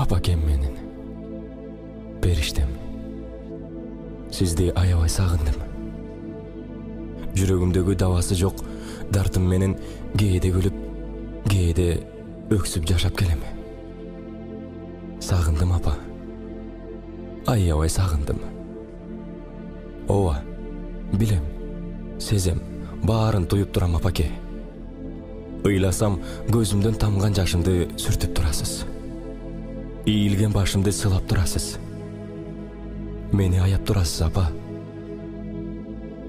Апакем менин, периштем, сизди аябай сагындым. Жүрөгүмдөгү дабасы жок дартым менен кээде күлүп, кээде өксүп жашап келем. Сагындым апа, аябай сагындым. Ооба, билем, сезем, баарын туюп турам апаке. Ыйласам, көзүмдөн тамган жашымды сүртүп турасыз. Ийилген башымды сылап турасыз. Мени аяп турасыз, апа.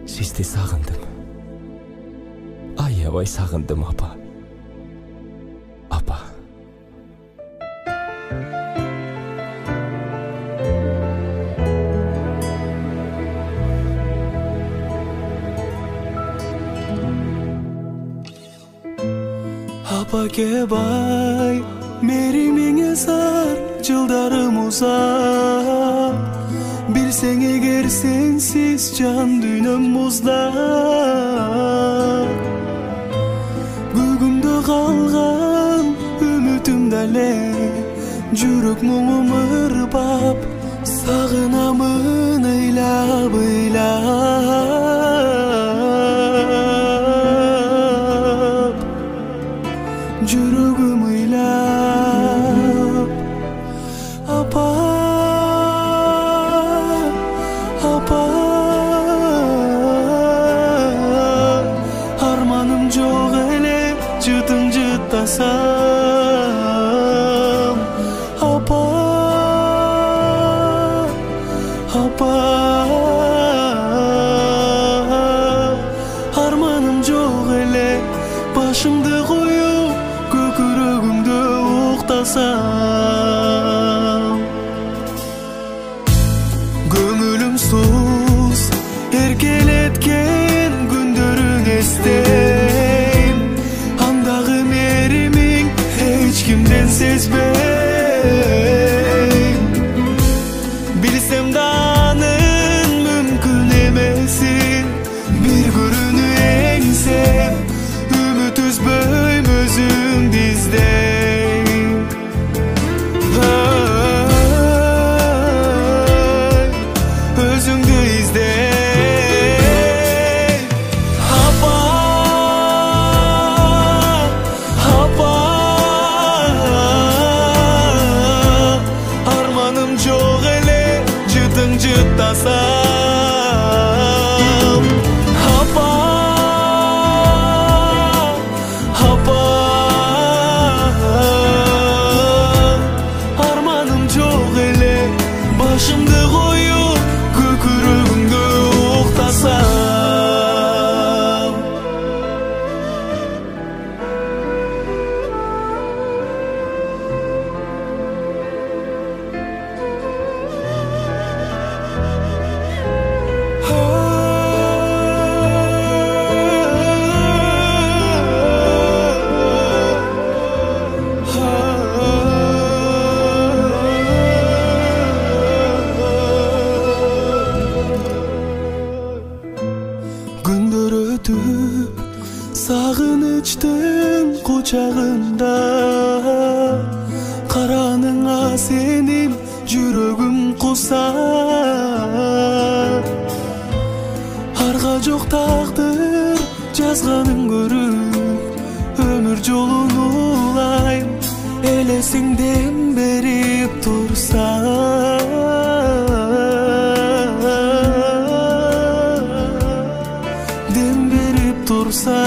Сизди сагындым. Аябай сагындым, апа. Апа. Апаке бай, меримиңе сар, жылдарым узак. Билсең эгер сенсиз жан дүйнөм муздак. Бүгүндө калган үмүтүм дале, жүрөк муңум ырбап, сагынамын ыйлап ыйлап. Жүрөгүм ыйлап. Апа, апа, арманым жок эле жытың жыттасам. Апа, апа, арманым жок эле башымды коюп көкүрөгүмдө уктасам. Көңүлүм суз эркелеткен күндөрүң эстейм. Андагы меримиң эч кимден сезбейм. Билсем да анын мүмкүн эмесин, бир көрүүнү эңсеп, үмүт үзбөйм өзүңдү издейм. Өзүңдү издейм. Апа, апа, арманым жок эле жытың жыттасам. Апа, апа, арманым жок эле башымды коюп көкүрөгүмдө уктасам. Күндөр өтүп, сагынычтын кучагында, караныңа сеним жүрөгүм кусар. Арга жок тагдыр жазганын көрүп, өмүр жолун улайм, элесиң дем берип турса. Дем берип турса.